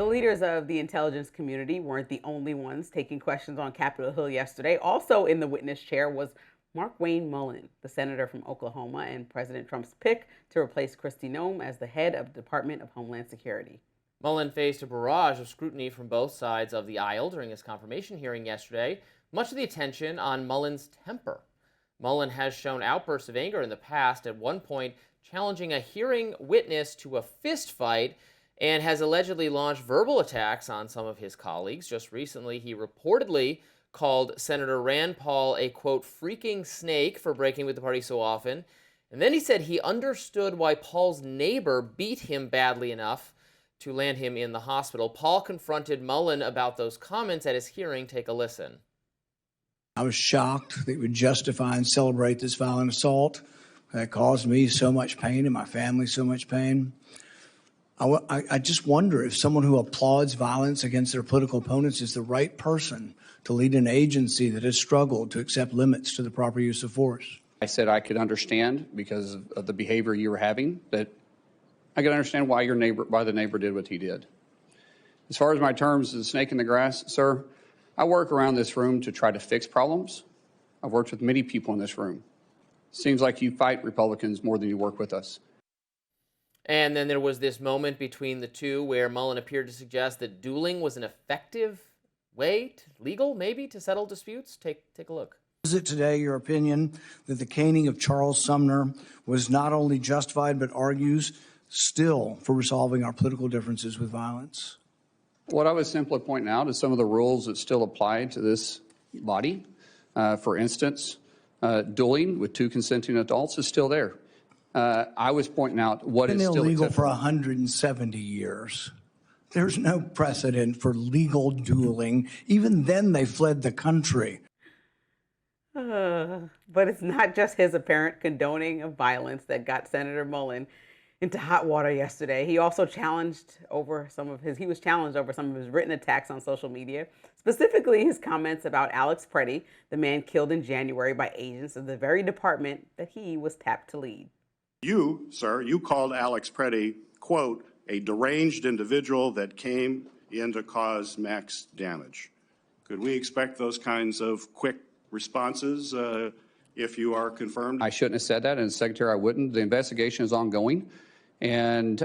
The leaders of the intelligence community weren't the only ones taking questions on Capitol Hill yesterday. Also in the witness chair was Markwayne Mullin, the senator from Oklahoma and President Trump's pick to replace Kristi Noem as the head of the Department of Homeland Security. Mullin faced a barrage of scrutiny from both sides of the aisle during his confirmation hearing yesterday, much of the attention on Mullin's temper. Mullin has shown outbursts of anger in the past, at one point challenging a hearing witness to a fist fight, and has allegedly launched verbal attacks on some of his colleagues. Just recently, he reportedly called Senator Rand Paul a, quote, freaking snake for breaking with the party so often. And then he said he understood why Paul's neighbor beat him badly enough to land him in the hospital. Paul confronted Mullin about those comments at his hearing. Take a listen. I was shocked that he would justify and celebrate this violent assault that caused me so much pain and my family so much pain. I just wonder if someone who applauds violence against their political opponents is the right person to lead an agency that has struggled to accept limits to the proper use of force. I said I could understand, because of the behavior you were having, that I could understand why the neighbor did what he did. As far as my terms, the snake in the grass, sir, I work around this room to try to fix problems. I've worked with many people in this room. Seems like you fight Republicans more than you work with us. And then there was this moment between the two where Mullin appeared to suggest that dueling was an effective way, legal maybe, to settle disputes. Take a look. Is it today your opinion that the caning of Charles Sumner was not only justified but argues still for resolving our political differences with violence? What I was simply pointing out is some of the rules that still apply to this body. For instance, dueling with two consenting adults is still there. I was pointing out what is still illegal for 170 years. There's no precedent for legal dueling. Even then, they fled the country. But it's not just his apparent condoning of violence that got Senator Mullin into hot water yesterday. He also challenged over some of his written attacks on social media, specifically his comments about Alex Preddy, the man killed in January by agents of the very department that he was tapped to lead. You, sir, you called Alex Preddy, quote, a deranged individual that came in to cause max damage. Could we expect those kinds of quick responses if you are confirmed? I shouldn't have said that, and as Secretary, I wouldn't. The investigation is ongoing, and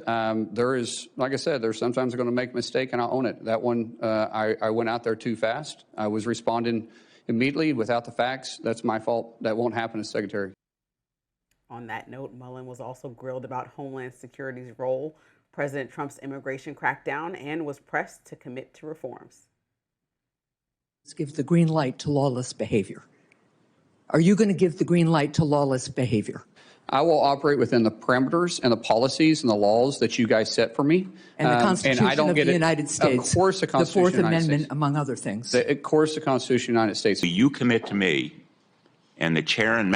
there is, like I said, there's sometimes going to make a mistake, and I'll own it. That one, I went out there too fast. I was responding immediately without the facts. That's my fault. That won't happen as Secretary. On that note, Mullin was also grilled about Homeland Security's role, President Trump's immigration crackdown, and was pressed to commit to reforms. Let's give the green light to lawless behavior. Are you going to give the green light to lawless behavior? I will operate within the parameters and the policies and the laws that you guys set for me. And the Constitution and I don't of get the it. United States. Of course, the Constitution the Fourth of the United Amendment, States. among other things. Of course, the Constitution of the United States. You commit to me and the chair and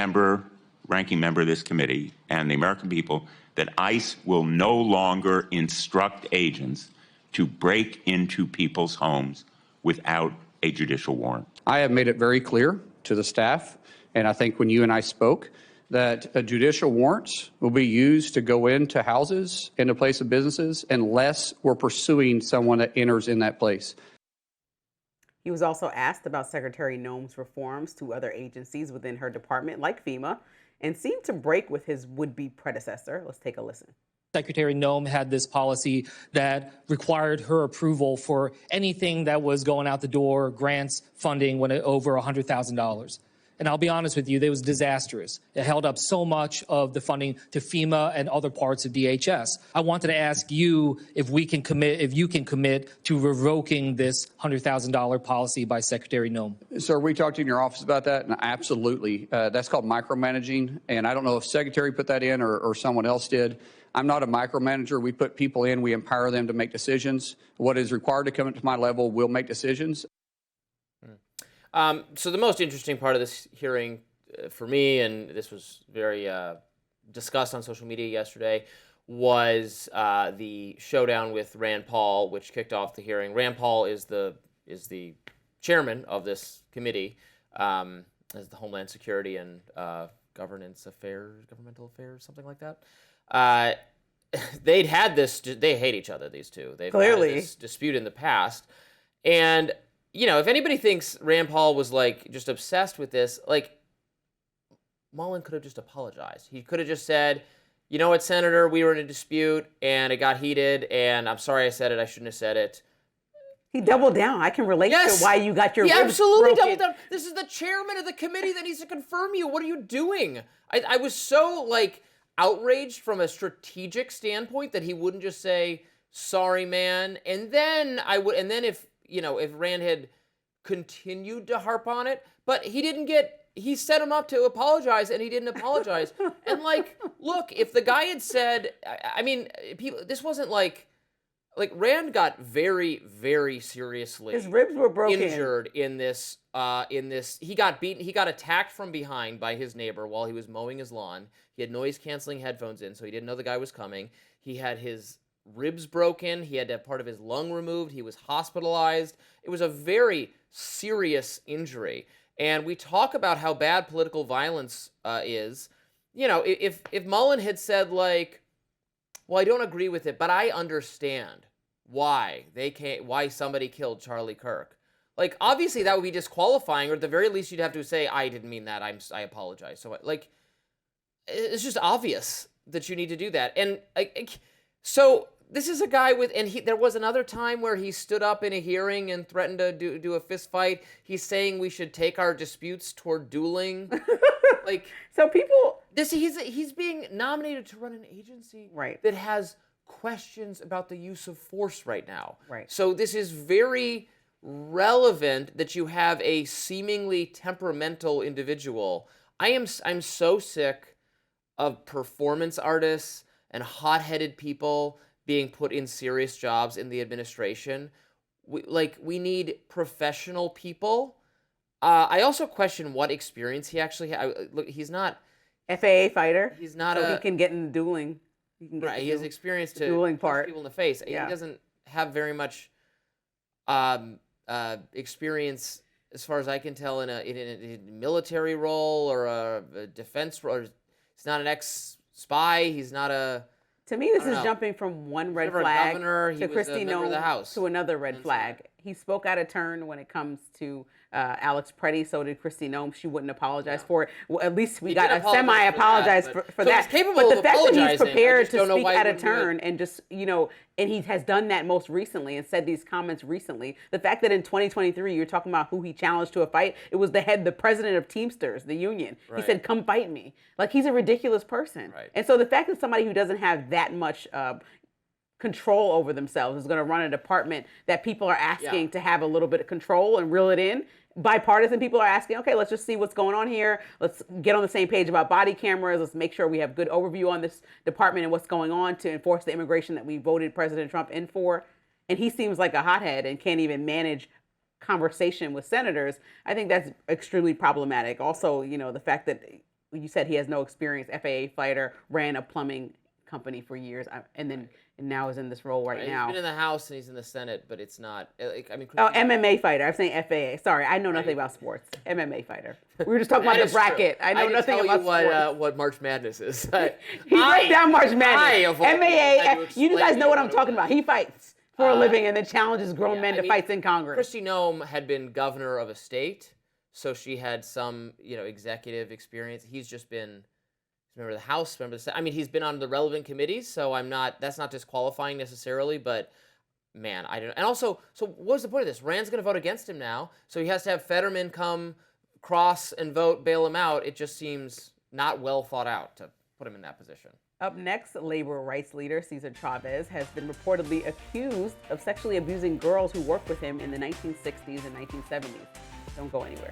ranking member of this committee and the American people that ICE will no longer instruct agents to break into people's homes without a judicial warrant. I have made it very clear to the staff, and I think when you and I spoke, that judicial warrants will be used to go into houses, into place of businesses, unless we're pursuing someone that enters in that place. He was also asked about Secretary Noem's reforms to other agencies within her department, like FEMA, and seemed to break with his would-be predecessor. Let's take a listen. Secretary Noem had this policy that required her approval for anything that was going out the door, grants, funding, when it over $100,000. And I'll be honest with you, it was disastrous. It held up so much of the funding to FEMA and other parts of DHS. I wanted to ask you if you can commit to revoking this $100,000 policy by Secretary Noem. Sir, we talked in your office about that, and absolutely. That's called micromanaging, and I don't know if Secretary put that in or someone else did. I'm not a micromanager. We put people in, we empower them to make decisions. What is required to come up to my level will make decisions. So the most interesting part of this hearing for me, and this was very discussed on social media yesterday, was the showdown with Rand Paul, which kicked off the hearing. Rand Paul is the chairman of this committee, as the Homeland Security and governmental affairs, something like that. they hate each other, these two. They've Clearly. had this dispute in the past. And, if anybody thinks Rand Paul was like just obsessed with this, like Mullin could have just apologized. He could have just said, you know what, Senator, we were in a dispute and it got heated and I'm sorry I said it. I shouldn't have said it. He doubled down. I can relate to why you got your He ribs absolutely broken. doubled down. This is the chairman of the committee that needs to confirm you. What are you doing? I was so like outraged from a strategic standpoint that he wouldn't just say, sorry, man. And then if Rand had continued to harp on it, but he set him up to apologize and he didn't apologize. And like, look, if the guy had said, this wasn't like Rand got very, very seriously. His ribs were broken. Injured in this. He got beaten. He got attacked from behind by his neighbor while he was mowing his lawn. He had noise-canceling headphones in, so he didn't know the guy was coming. He had his ribs broken. He had to have part of his lung removed. He was hospitalized. It was a very serious injury. And we talk about how bad political violence is. If Mullin had said like, well, I don't agree with it, but I understand why somebody killed Charlie Kirk. Like, obviously that would be disqualifying, or at the very least you'd have to say, I didn't mean that. I apologize. So, like, it's just obvious that you need to do that. And so this is a guy there was another time where he stood up in a hearing and threatened to do a fist fight. He's saying we should take our disputes toward dueling. Like, so people, he's being nominated to run an agency that has questions about the use of force right now. Right. So this is very relevant that you have a seemingly temperamental individual. I'm so sick of performance artists and hot-headed people being put in serious jobs in the administration. We need professional people. I also question what experience he actually has. Look, he's not FAA fighter. He's not he can get in the dueling. He has experience to dueling part. punch people in the face. Yeah. He doesn't have very much experience, as far as I can tell, in a military role or a defense role. He's not an ex-spy. He's not a. To me, this is jumping from one red flag to Kristi Noem to another red flag. He spoke out of turn when it comes to Alex Preddy. So did Kristi Noem. She wouldn't apologize for it. Well, at least we got a semi-apologize for that. But the fact that he's prepared to speak out of turn and just, and he has done that most recently and said these comments recently. The fact that in 2023, you're talking about who he challenged to a fight. It was the president of Teamsters, the union. He said, come fight me. Like, he's a ridiculous person. Right. And so the fact that somebody who doesn't have that much control over themselves is going to run a department that people are asking to have a little bit of control and reel it in. Bipartisan people are asking, okay, let's just see what's going on here. Let's get on the same page about body cameras. Let's make sure we have good overview on this department and what's going on to enforce the immigration that we voted President Trump in for. And he seems like a hothead and can't even manage conversation with senators. I think that's extremely problematic. Also, the fact that you said he has no experience, FAA fighter, ran a plumbing company for years, and now is in this role right now. He's been in the House and he's in the Senate, but it's not. MMA fighter. I'm saying FAA. Sorry, I know nothing about sports. MMA fighter. We were just talking about the bracket. True. I know nothing about sports. What March Madness is. He broke down March Madness. MAA. You guys know what I'm talking about. He fights for a living and then challenges grown men to fights in Congress. Kristi Noem had been governor of a state, so she had some executive experience. He's just been. Member of the House, member of the Senate. He's been on the relevant committees, so that's not disqualifying necessarily, but man, I don't know. And also, so what's the point of this? Rand's going to vote against him now, so he has to have Fetterman come cross and vote, bail him out. It just seems not well thought out to put him in that position. Up next, labor rights leader Cesar Chavez has been reportedly accused of sexually abusing girls who worked with him in the 1960s and 1970s. Don't go anywhere.